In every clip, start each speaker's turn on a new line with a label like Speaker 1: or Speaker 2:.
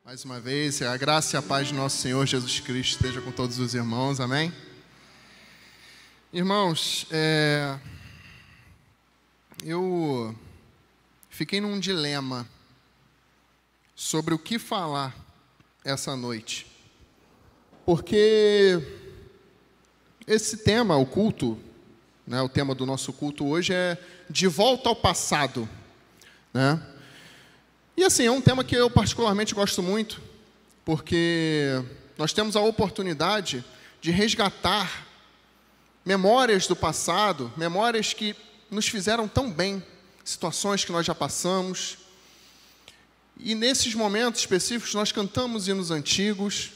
Speaker 1: Mais uma vez, a graça e a paz de nosso Senhor Jesus Cristo esteja com todos os irmãos, amém? Irmãos, eu fiquei num dilema sobre o que falar essa noite, porque esse tema, o culto, o tema do nosso culto hoje é de volta ao passado, né? E assim, é um tema que eu particularmente gosto muito, porque nós temos a oportunidade de resgatar memórias do passado, memórias que nos fizeram tão bem, situações que nós já passamos. E nesses momentos específicos nós cantamos hinos antigos,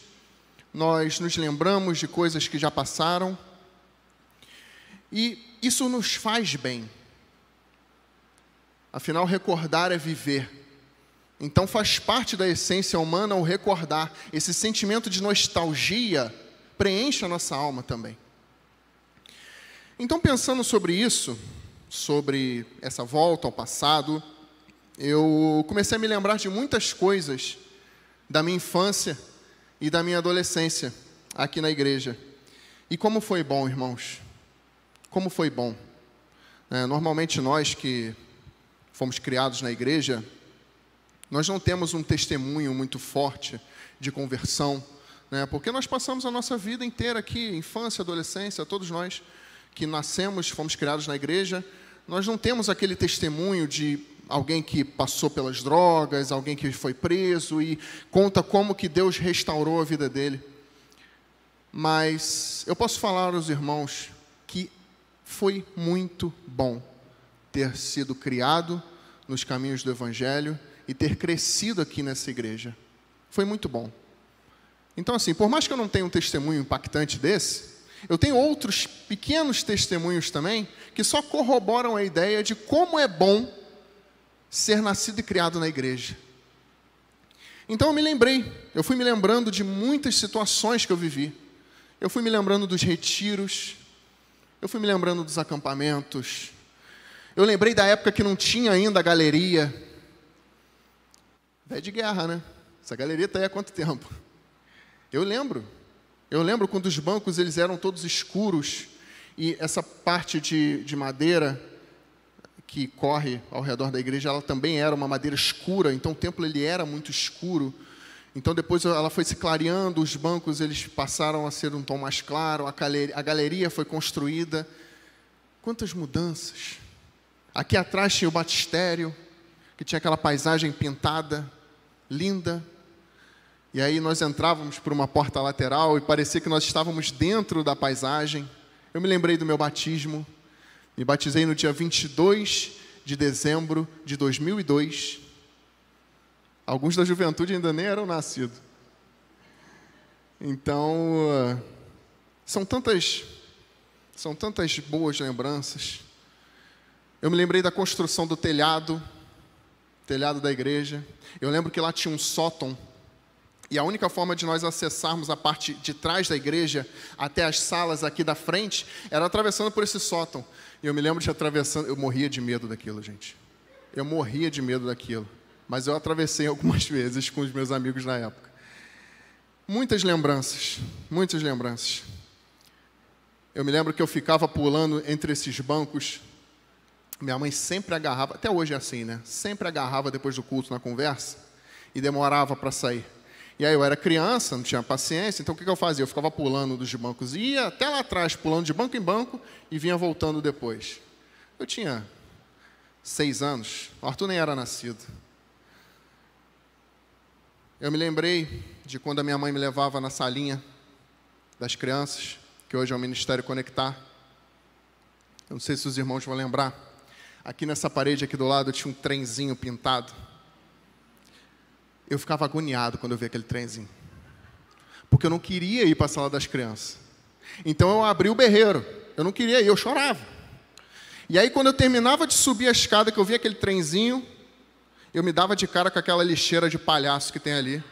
Speaker 1: nós nos lembramos de coisas que já passaram, e isso nos faz bem. Afinal, recordar é viver. Então faz parte da essência humana o recordar. Esse sentimento de nostalgia preenche a nossa alma também. Então, pensando sobre isso, sobre essa volta ao passado, eu comecei a me lembrar de muitas coisas da minha infância e da minha adolescência aqui na igreja. E como foi bom, irmãos. Como foi bom. Normalmente nós que fomos criados na igreja, nós não temos um testemunho muito forte de conversão, porque nós passamos a nossa vida inteira aqui, infância, adolescência, todos nós que nascemos, fomos criados na igreja, nós não temos aquele testemunho de alguém que passou pelas drogas, alguém que foi preso e conta como que Deus restaurou a vida dele. Mas eu posso falar aos irmãos que foi muito bom ter sido criado nos caminhos do Evangelho e ter crescido aqui nessa igreja. Foi muito bom. Então, assim, por mais que eu não tenha um testemunho impactante desse, eu tenho outros pequenos testemunhos também que só corroboram a ideia de como é bom ser nascido e criado na igreja. Então eu fui me lembrando de muitas situações que eu vivi. Eu fui me lembrando dos retiros, eu fui me lembrando dos acampamentos. Eu lembrei da época que não tinha ainda a galeria. Velho de guerra, né? Essa galeria está aí há quanto tempo? Eu lembro quando os bancos eles eram todos escuros e essa parte de madeira que corre ao redor da igreja, ela também era uma madeira escura, então o templo ele era muito escuro. Então depois ela foi se clareando, os bancos eles passaram a ser um tom mais claro, a galeria foi construída. Quantas mudanças! Aqui atrás tinha o batistério, que tinha aquela paisagem pintada, linda. E aí nós entrávamos por uma porta lateral e parecia que nós estávamos dentro da paisagem. Eu me lembrei do meu batismo. Me batizei no dia 22 de dezembro de 2002. Alguns da juventude ainda nem eram nascidos. Então, são tantas boas lembranças. Eu me lembrei da construção do telhado da igreja. Eu lembro que lá tinha um sótão, e a única forma de nós acessarmos a parte de trás da igreja até as salas aqui da frente era atravessando por esse sótão. E eu me lembro de atravessando, eu morria de medo daquilo, gente. Eu morria de medo daquilo, mas eu atravessei algumas vezes com os meus amigos na época. Muitas lembranças. Eu me lembro que eu ficava pulando entre esses bancos. Minha mãe sempre agarrava, até hoje é assim, né? Sempre agarrava depois do culto na conversa e demorava para sair. E aí eu era criança, não tinha paciência, então o que eu fazia? Eu ficava pulando dos bancos, ia até lá atrás, pulando de banco em banco e vinha voltando depois. Eu tinha 6 anos, o Arthur nem era nascido. Eu me lembrei de quando a minha mãe me levava na salinha das crianças, que hoje é o Ministério Conectar. Eu não sei se os irmãos vão lembrar. Aqui nessa parede aqui do lado tinha um trenzinho pintado. Eu ficava agoniado quando eu via aquele trenzinho, porque eu não queria ir para a sala das crianças. Então eu abri o berreiro, eu não queria ir, eu chorava. E aí quando eu terminava de subir a escada, que eu via aquele trenzinho, eu me dava de cara com aquela lixeira de palhaço que tem ali.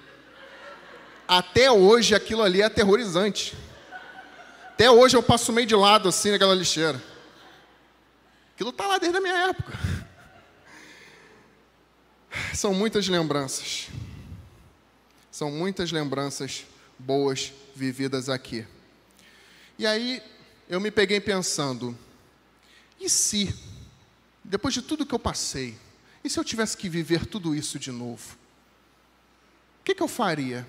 Speaker 1: Até hoje aquilo ali é aterrorizante. Até hoje eu passo meio de lado assim naquela lixeira. Aquilo está lá desde a minha época. São muitas lembranças. São muitas lembranças boas vividas aqui. E aí, eu me peguei pensando, e se, depois de tudo que eu passei, e se eu tivesse que viver tudo isso de novo? O que eu faria?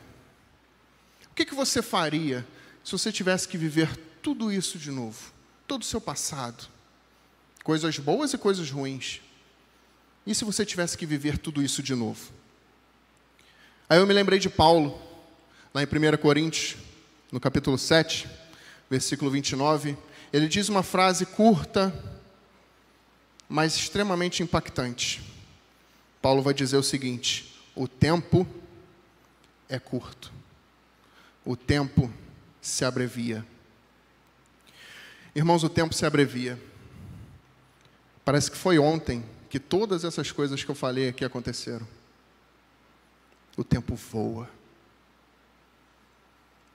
Speaker 1: O que você faria se você tivesse que viver tudo isso de novo? Todo o seu passado, coisas boas e coisas ruins. E se você tivesse que viver tudo isso de novo? Aí eu me lembrei de Paulo, lá em 1 Coríntios, no capítulo 7, versículo 29. Ele diz uma frase curta, mas extremamente impactante. Paulo vai dizer o seguinte: o tempo é curto. O tempo se abrevia. Irmãos, o tempo se abrevia. Parece que foi ontem que todas essas coisas que eu falei aqui aconteceram. O tempo voa.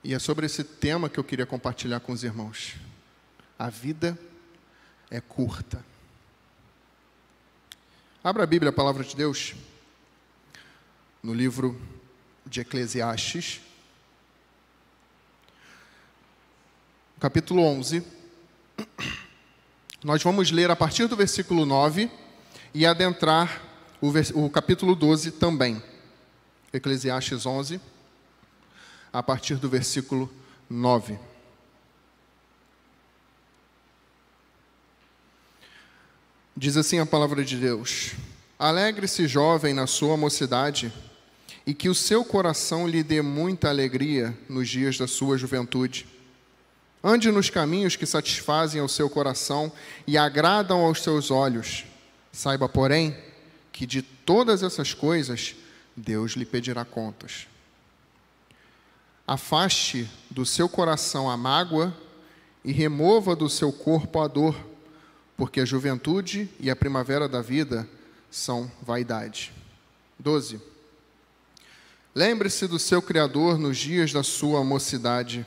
Speaker 1: E é sobre esse tema que eu queria compartilhar com os irmãos. A vida é curta. Abra a Bíblia, a palavra de Deus, no livro de Eclesiastes, capítulo 11. Nós vamos ler a partir do versículo 9 e adentrar o capítulo 12 também. Eclesiastes 11, a partir do versículo 9. Diz assim a palavra de Deus: alegre-se, jovem, na sua mocidade, e que o seu coração lhe dê muita alegria nos dias da sua juventude. Ande nos caminhos que satisfazem ao seu coração e agradam aos seus olhos. Saiba, porém, que de todas essas coisas Deus lhe pedirá contas. Afaste do seu coração a mágoa e remova do seu corpo a dor, porque a juventude e a primavera da vida são vaidade. 12. Lembre-se do seu Criador nos dias da sua mocidade,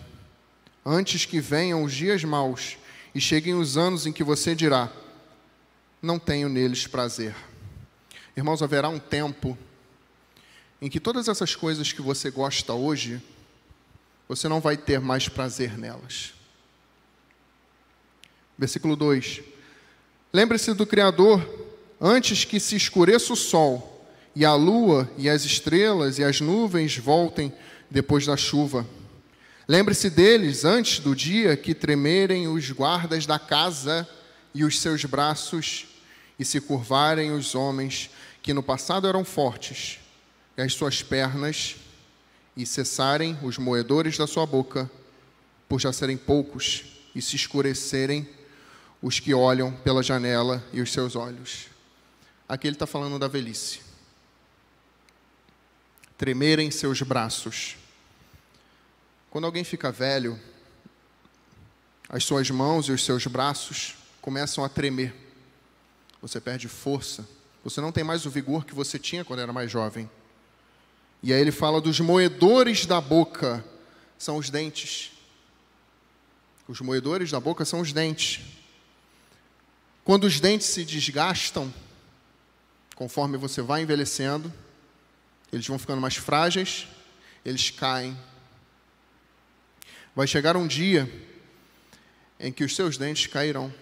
Speaker 1: antes que venham os dias maus e cheguem os anos em que você dirá: não tenho neles prazer. Irmãos, haverá um tempo em que todas essas coisas que você gosta hoje, você não vai ter mais prazer nelas. Versículo 2. Lembre-se do Criador antes que se escureça o sol, e a lua, e as estrelas, e as nuvens voltem depois da chuva. Lembre-se deles antes do dia que tremerem os guardas da casa e os seus braços, e se curvarem os homens que no passado eram fortes, e as suas pernas, e cessarem os moedores da sua boca, por já serem poucos, e se escurecerem os que olham pela janela e os seus olhos. Aqui ele está falando da velhice. Tremerem seus braços. Quando alguém fica velho, as suas mãos e os seus braços começam a tremer. Você perde força. Você não tem mais o vigor que você tinha quando era mais jovem. E aí ele fala dos moedores da boca, são os dentes. Os moedores da boca são os dentes. Quando os dentes se desgastam, conforme você vai envelhecendo, eles vão ficando mais frágeis, eles caem. Vai chegar um dia em que os seus dentes cairão.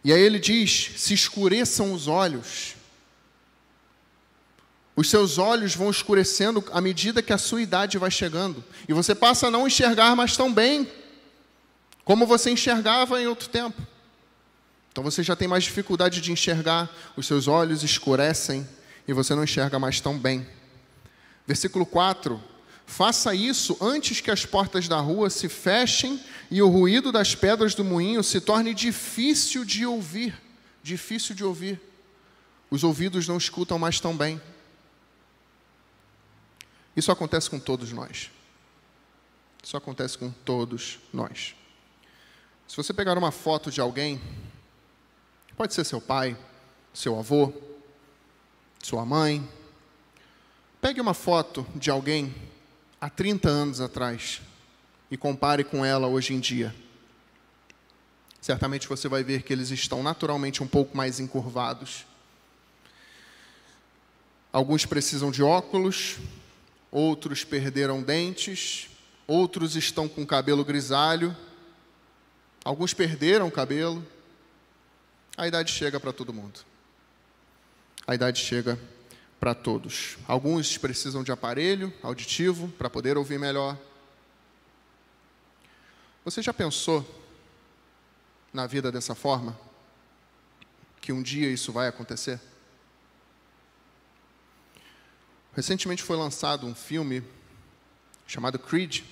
Speaker 1: E aí ele diz: se escureçam os olhos. Os seus olhos vão escurecendo à medida que a sua idade vai chegando. E você passa a não enxergar mais tão bem como você enxergava em outro tempo. Então você já tem mais dificuldade de enxergar, os seus olhos escurecem e você não enxerga mais tão bem. Versículo 4. Faça isso antes que as portas da rua se fechem e o ruído das pedras do moinho se torne difícil de ouvir. Difícil de ouvir. Os ouvidos não escutam mais tão bem. Isso acontece com todos nós. Isso acontece com todos nós. Se você pegar uma foto de alguém, pode ser seu pai, seu avô, sua mãe. Pegue uma foto de alguém há 30 anos atrás e compare com ela hoje em dia. Certamente você vai ver que eles estão naturalmente um pouco mais encurvados. Alguns precisam de óculos, outros perderam dentes, outros estão com cabelo grisalho, alguns perderam o cabelo. A idade chega para todo mundo. A idade chega para todos. Alguns precisam de aparelho auditivo para poder ouvir melhor. Você já pensou na vida dessa forma? Que um dia isso vai acontecer? Recentemente foi lançado um filme chamado Creed,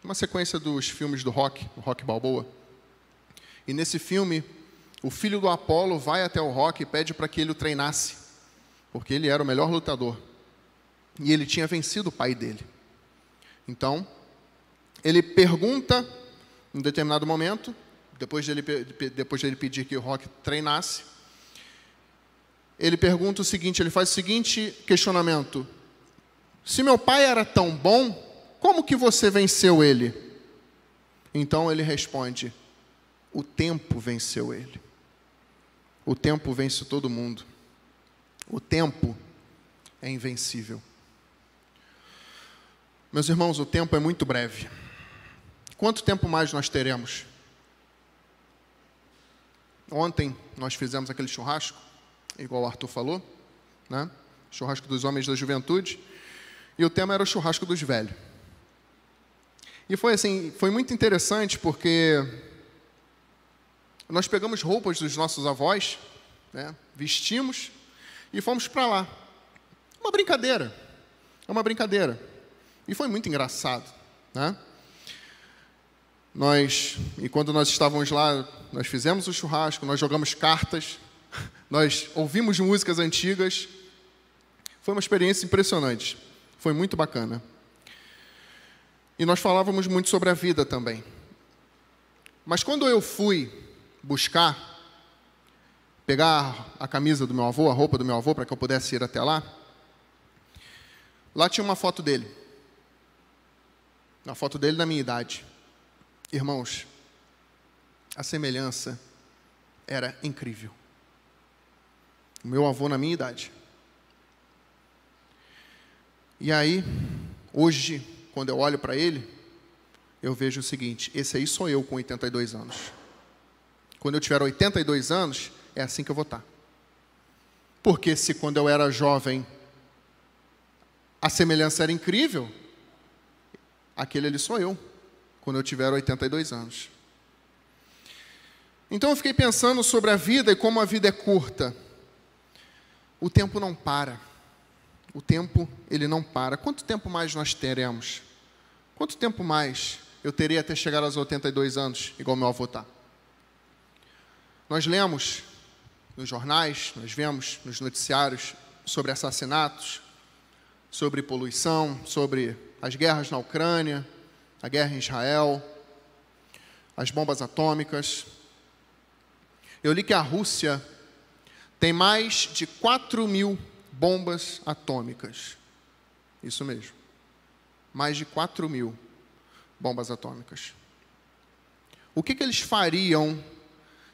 Speaker 1: uma sequência dos filmes do Rock Balboa. E nesse filme, o filho do Apolo vai até o Rock e pede para que ele o treinasse, porque ele era o melhor lutador. E ele tinha vencido o pai dele. Então, ele pergunta, em determinado momento, depois de ele pedir que o Rock treinasse, ele pergunta o seguinte, ele faz o seguinte questionamento: se meu pai era tão bom, como que você venceu ele? Então ele responde: o tempo venceu ele. O tempo vence todo mundo. O tempo é invencível. Meus irmãos, o tempo é muito breve. Quanto tempo mais nós teremos? Ontem nós fizemos aquele churrasco, igual o Arthur falou, né? Churrasco dos homens da juventude. E o tema era o churrasco dos velhos. E foi muito interessante porque nós pegamos roupas dos nossos avós, né, vestimos e fomos para lá. Uma brincadeira. É uma brincadeira. E foi muito engraçado, né? E quando nós estávamos lá, nós fizemos o churrasco, nós jogamos cartas, nós ouvimos músicas antigas. Foi uma experiência impressionante. Foi muito bacana. E nós falávamos muito sobre a vida também. Mas quando eu fui pegar a camisa do meu avô, a roupa do meu avô, para que eu pudesse ir até lá, lá tinha uma foto dele. Uma foto dele da minha idade. Irmãos, a semelhança era incrível. O meu avô na minha idade. E aí, hoje, quando eu olho para ele, eu vejo o seguinte: esse aí sou eu com 82 anos. Quando eu tiver 82 anos, é assim que eu vou estar. Porque se quando eu era jovem a semelhança era incrível, aquele ali sou eu, quando eu tiver 82 anos. Então eu fiquei pensando sobre a vida e como a vida é curta. O tempo não para. O tempo, ele não para. Quanto tempo mais nós teremos? Quanto tempo mais eu teria até chegar aos 82 anos, igual meu avô está? Nós lemos nos jornais, nós vemos nos noticiários sobre assassinatos, sobre poluição, sobre as guerras na Ucrânia, a guerra em Israel, as bombas atômicas. Eu li que a Rússia tem mais de 4.000 bombas atômicas. Isso mesmo. Mais de 4.000 bombas atômicas. O que eles fariam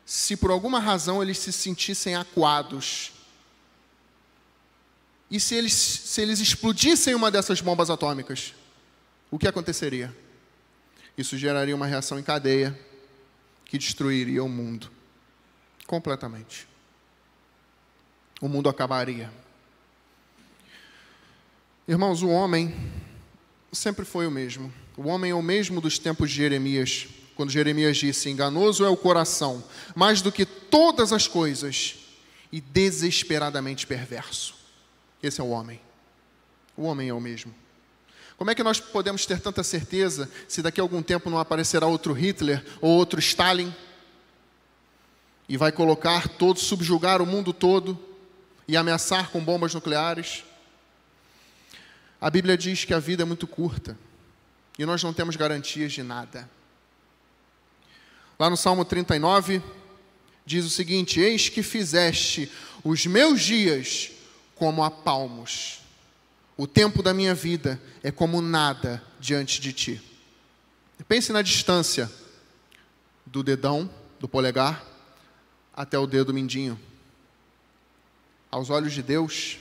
Speaker 1: se por alguma razão eles se sentissem acuados? E se eles explodissem uma dessas bombas atômicas? O que aconteceria? Isso geraria uma reação em cadeia que destruiria o mundo completamente. O mundo acabaria. Irmãos, o homem sempre foi o mesmo. O homem é o mesmo dos tempos de Jeremias, quando Jeremias disse: enganoso é o coração, mais do que todas as coisas, e desesperadamente perverso. Esse é o homem. O homem é o mesmo. Como é que nós podemos ter tanta certeza se daqui a algum tempo não aparecerá outro Hitler ou outro Stalin e vai colocar todos, subjugar o mundo todo e ameaçar com bombas nucleares? A Bíblia diz que a vida é muito curta e nós não temos garantias de nada. Lá no Salmo 39, diz o seguinte: eis que fizeste os meus dias como a palmos. O tempo da minha vida é como nada diante de ti. Pense na distância do dedão, do polegar, até o dedo mindinho. Aos olhos de Deus,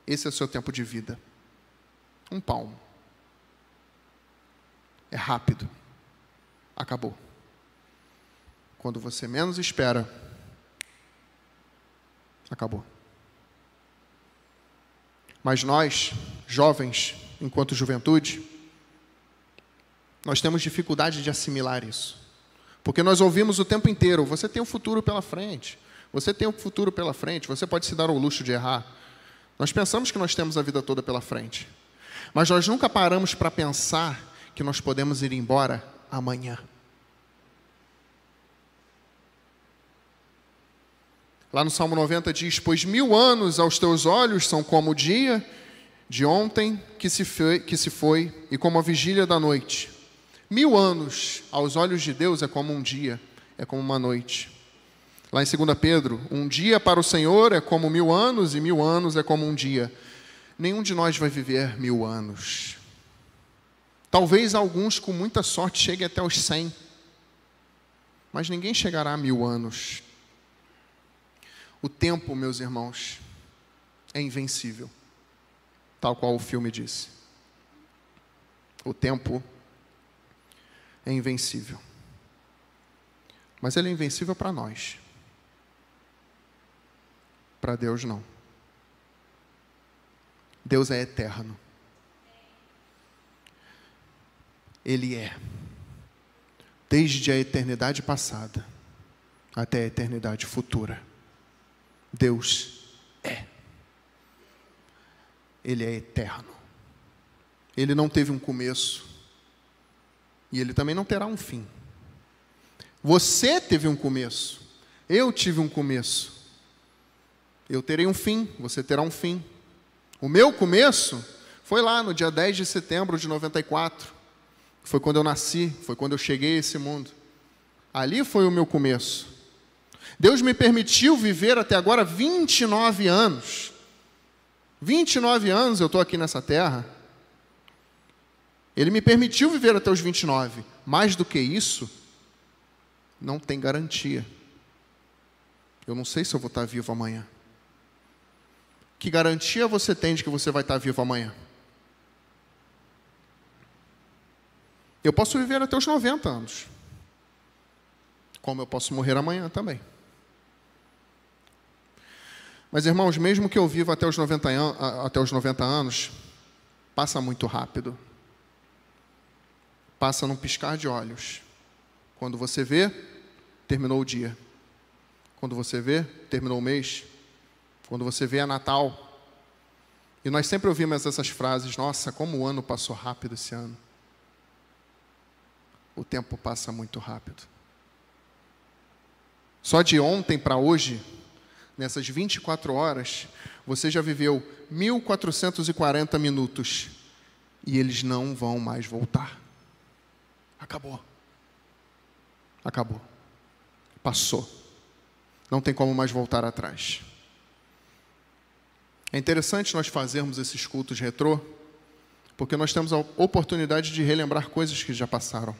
Speaker 1: esse é o seu tempo de vida. Um palmo. É rápido. Acabou. Quando você menos espera, acabou. Mas nós, jovens, enquanto juventude, nós temos dificuldade de assimilar isso. Porque nós ouvimos o tempo inteiro, você tem um futuro pela frente, você tem um futuro pela frente, você pode se dar ao luxo de errar. Nós pensamos que nós temos a vida toda pela frente. Mas nós nunca paramos para pensar que nós podemos ir embora amanhã. Lá no Salmo 90 diz: pois 1000 anos aos teus olhos são como o dia de ontem que se foi e como a vigília da noite. 1000 anos aos olhos de Deus é como um dia, é como uma noite. Lá em 2 Pedro, um dia para o Senhor é como 1000 anos e 1000 anos é como um dia. Nenhum de nós vai viver 1000 anos. Talvez alguns, com muita sorte, cheguem até os 100. Mas ninguém chegará a 1000 anos. O tempo, meus irmãos, é invencível, tal qual o filme disse. O tempo é invencível. Mas ele é invencível para nós. Para Deus, não. Deus é eterno. Ele é. Desde a eternidade passada até a eternidade futura. Deus é. Ele é eterno. Ele não teve um começo. E ele também não terá um fim. Você teve um começo. Eu tive um começo. Eu terei um fim. Você terá um fim. O meu começo foi lá no dia 10 de setembro de 94. Foi quando eu nasci. Foi quando eu cheguei a esse mundo. Ali foi o meu começo. Deus me permitiu viver até agora 29 anos. 29 anos eu estou aqui nessa terra. Ele me permitiu viver até os 29. Mais do que isso, não tem garantia. Eu não sei se eu vou estar vivo amanhã. Que garantia você tem de que você vai estar vivo amanhã? Eu posso viver até os 90 anos. Como eu posso morrer amanhã também. Mas, irmãos, mesmo que eu viva até os 90 anos, passa muito rápido. Passa num piscar de olhos. Quando você vê, terminou o dia. Quando você vê, terminou o mês. Quando você vê, é Natal. E nós sempre ouvimos essas frases: nossa, como o ano passou rápido esse ano. O tempo passa muito rápido. Só de ontem para hoje, nessas 24 horas, você já viveu 1440 minutos. E eles não vão mais voltar. Acabou. Acabou. Passou. Não tem como mais voltar atrás. É interessante nós fazermos esses cultos retrô, porque nós temos a oportunidade de relembrar coisas que já passaram.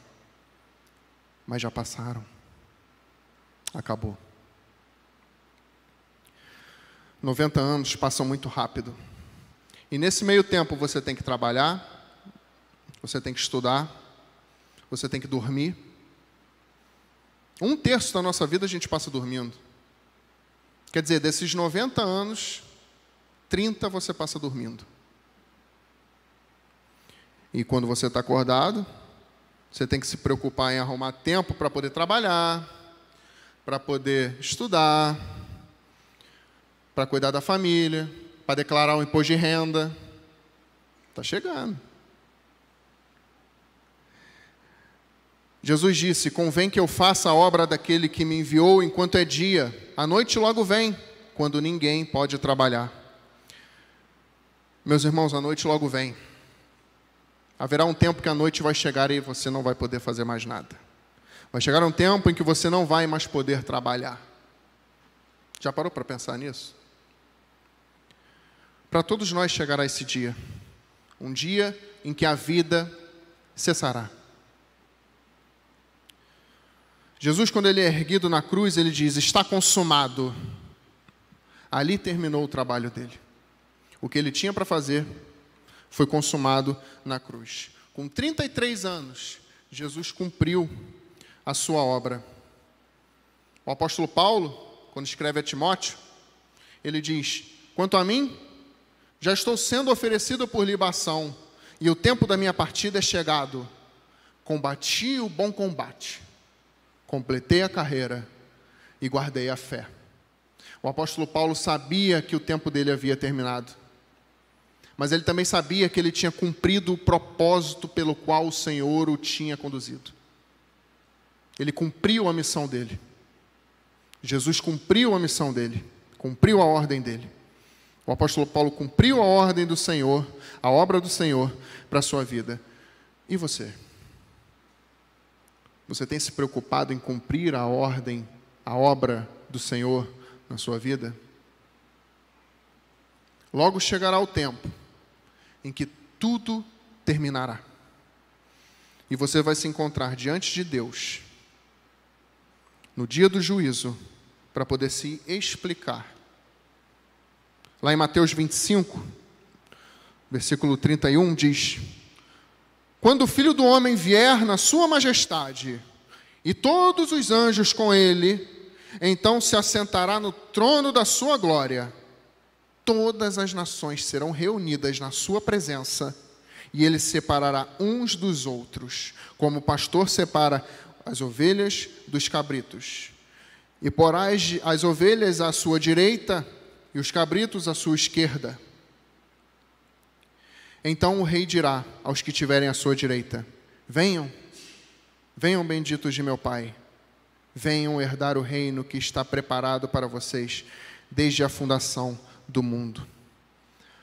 Speaker 1: Mas já passaram. Acabou. 90 anos passam muito rápido. E nesse meio tempo você tem que trabalhar, você tem que estudar, você tem que dormir. 1/3 da nossa vida a gente passa dormindo. Quer dizer, desses 90 anos, 30 você passa dormindo. E quando você está acordado, você tem que se preocupar em arrumar tempo para poder trabalhar, para poder estudar, para cuidar da família, para declarar o imposto de renda. Está chegando. Jesus disse: convém que eu faça a obra daquele que me enviou enquanto é dia. A noite logo vem, quando ninguém pode trabalhar. Meus irmãos, a noite logo vem. Haverá um tempo que a noite vai chegar e você não vai poder fazer mais nada. Vai chegar um tempo em que você não vai mais poder trabalhar. Já parou para pensar nisso? Para todos nós chegará esse dia. Um dia em que a vida cessará. Jesus, quando ele é erguido na cruz, ele diz: está consumado. Ali terminou o trabalho dele. O que ele tinha para fazer foi consumado na cruz. Com 33 anos, Jesus cumpriu a sua obra. O apóstolo Paulo, quando escreve a Timóteo, ele diz: quanto a mim, já estou sendo oferecido por libação, e o tempo da minha partida é chegado. Combati o bom combate, completei a carreira e guardei a fé. O apóstolo Paulo sabia que o tempo dele havia terminado, mas ele também sabia que ele tinha cumprido o propósito pelo qual o Senhor o tinha conduzido. Ele cumpriu a missão dele. Jesus cumpriu a missão dele, cumpriu a ordem dele. O apóstolo Paulo cumpriu a ordem do Senhor, a obra do Senhor para a sua vida. E você? Você tem se preocupado em cumprir a ordem, a obra do Senhor na sua vida? Logo chegará o tempo em que tudo terminará. E você vai se encontrar diante de Deus, no dia do juízo, para poder se explicar. Lá em Mateus 25, versículo 31, diz: quando o Filho do Homem vier na sua majestade, e todos os anjos com ele, então se assentará no trono da sua glória. Todas as nações serão reunidas na sua presença, e ele separará uns dos outros, como o pastor separa as ovelhas dos cabritos. E porá as ovelhas à sua direita, e os cabritos à sua esquerda. Então o rei dirá aos que tiverem à sua direita: venham, venham benditos de meu Pai, venham herdar o reino que está preparado para vocês desde a fundação do mundo.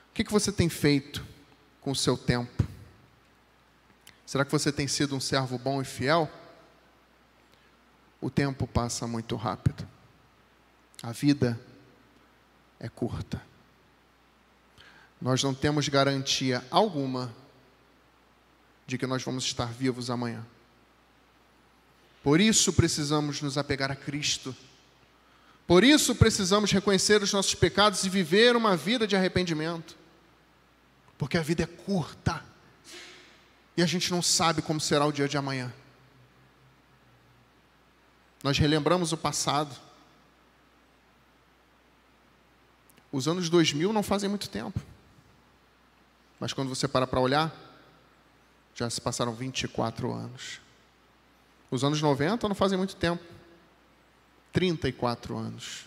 Speaker 1: O que você tem feito com o seu tempo? Será que você tem sido um servo bom e fiel? O tempo passa muito rápido. A vida é curta. Nós não temos garantia alguma de que nós vamos estar vivos amanhã. Por isso precisamos nos apegar a Cristo. Por isso precisamos reconhecer os nossos pecados e viver uma vida de arrependimento. Porque a vida é curta. E a gente não sabe como será o dia de amanhã. Nós relembramos o passado. Os anos 2000 não fazem muito tempo. Mas quando você para olhar, já se passaram 24 anos. Os anos 90 não fazem muito tempo. 34 anos.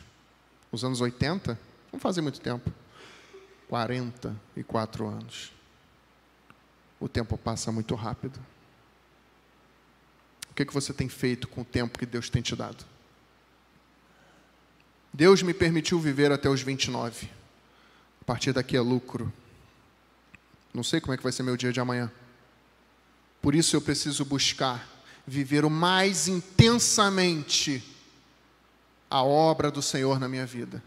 Speaker 1: Os anos 80 não fazem muito tempo. 44 anos. O tempo passa muito rápido. O que você tem feito com o tempo que Deus tem te dado? Deus me permitiu viver até os 29. A partir daqui é lucro. Não sei como é que vai ser meu dia de amanhã. Por isso eu preciso buscar viver o mais intensamente a obra do Senhor na minha vida.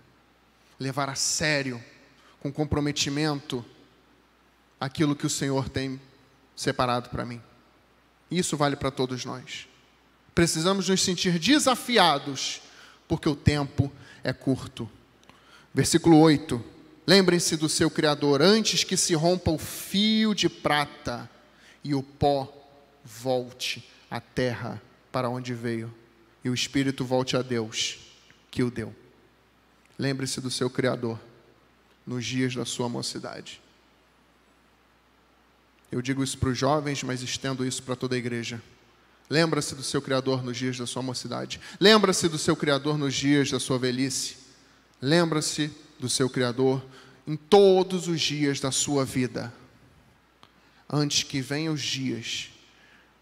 Speaker 1: Levar a sério, com comprometimento, aquilo que o Senhor tem separado para mim. Isso vale para todos nós. Precisamos nos sentir desafiados, porque o tempo é curto. Versículo 8. Lembrem-se do seu Criador, antes que se rompa o fio de prata e o pó volte à terra para onde veio, e o Espírito volte a Deus, que o deu. Lembre-se do seu Criador, nos dias da sua mocidade. Eu digo isso para os jovens, mas estendo isso para toda a igreja. Lembra-se do seu Criador nos dias da sua mocidade. Lembra-se do seu Criador nos dias da sua velhice. Lembra-se do seu Criador em todos os dias da sua vida, antes que venham os dias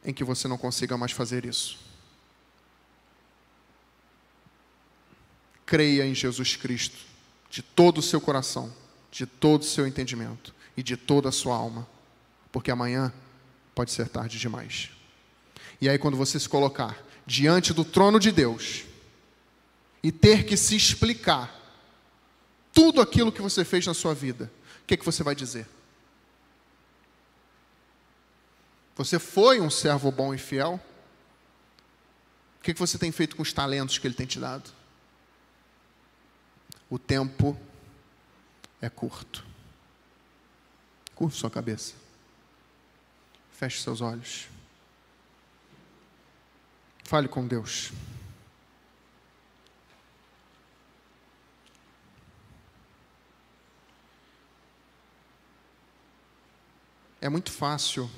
Speaker 1: em que você não consiga mais fazer isso. Creia em Jesus Cristo de todo o seu coração, de todo o seu entendimento e de toda a sua alma, porque amanhã pode ser tarde demais. E aí, quando você se colocar diante do trono de Deus e ter que se explicar tudo aquilo que você fez na sua vida, o que você vai dizer? Você foi um servo bom e fiel? O que você tem feito com os talentos que Ele tem te dado? O tempo é curto. Curva sua cabeça. Feche seus olhos. Fale com Deus. É muito fácil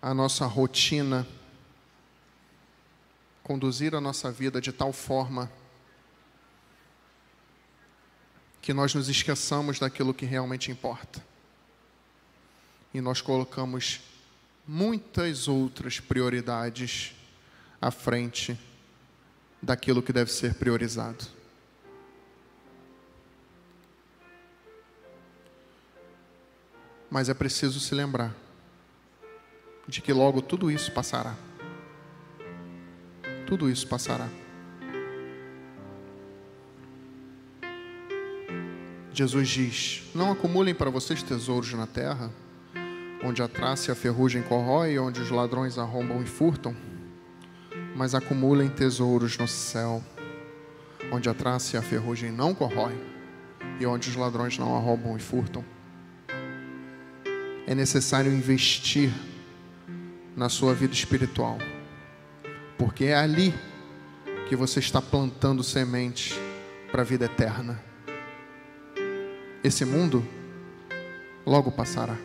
Speaker 1: a nossa rotina conduzir a nossa vida de tal forma que nós nos esqueçamos daquilo que realmente importa. E nós colocamos muitas outras prioridades à frente daquilo que deve ser priorizado. Mas é preciso se lembrar de que logo tudo isso passará. Tudo isso passará. Jesus diz: não acumulem para vocês tesouros na terra, onde a traça e a ferrugem corrói, onde os ladrões arrombam e furtam, mas acumulem tesouros no céu, onde a traça e a ferrugem não corrói, e onde os ladrões não arrombam e furtam. É necessário investir na sua vida espiritual, porque é ali que você está plantando sementes para a vida eterna. Esse mundo logo passará.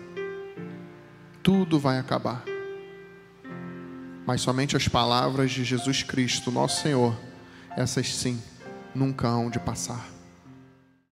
Speaker 1: Tudo vai acabar. Mas somente as palavras de Jesus Cristo, nosso Senhor, essas sim, nunca hão de passar.